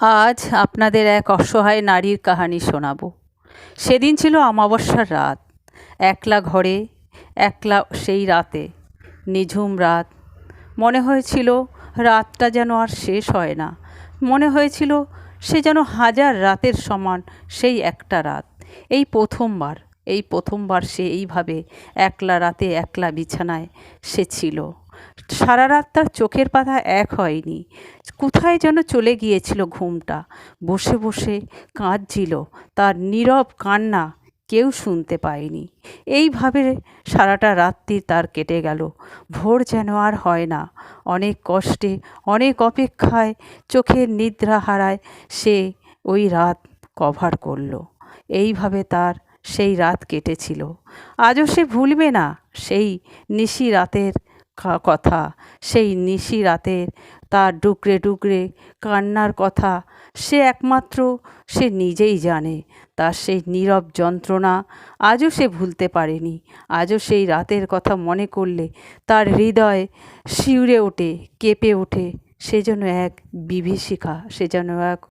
আজ আপনাদের এক অসহায় নারীর কাহিনী শোনাবো। সেদিন ছিল অমাবস্যার রাত। একলা ঘরে, একলা সেই রাতে, নিঝুম রাত। মনে হয়েছিল রাতটা যেন আর শেষ হয় না। মনে হয়েছিল সে যেন হাজার রাতের সমান সেই একটা রাত। এই প্রথমবার সে এইভাবে একলা রাতে একলা বিছানায় সে ছিল। সারা রাত তার চোখের পাতা এক হয়নি। কোথায় যেন চলে গিয়েছিল ঘুমটা। বসে বসে কাঁদছিল, তার নীরব কান্না কেউ শুনতে পায়নি। এইভাবে সারাটা রাত্রি তার কেটে গেল। ভোর যেন আর হয় না। অনেক কষ্টে, অনেক অপেক্ষায়, চোখের নিদ্রা হারায় সে ওই রাত কভার করলো। এইভাবে তার সেই রাত কেটেছিল। আজও সে ভুলবে না সেই নিশি রাতের কথা, সেই নিশি রাতের তার ডুকরে ডুকরে কান্নার কথা। সে একমাত্র সে নিজেই জানে তার সেই নীরব যন্ত্রণা আজও সে ভুলতে পারেনি। আজও সেই রাতের কথা মনে করলে তার হৃদয় শিউরে ওঠে, কেঁপে ওঠে। সে যেন এক বিভীষিকা, সে যেন এক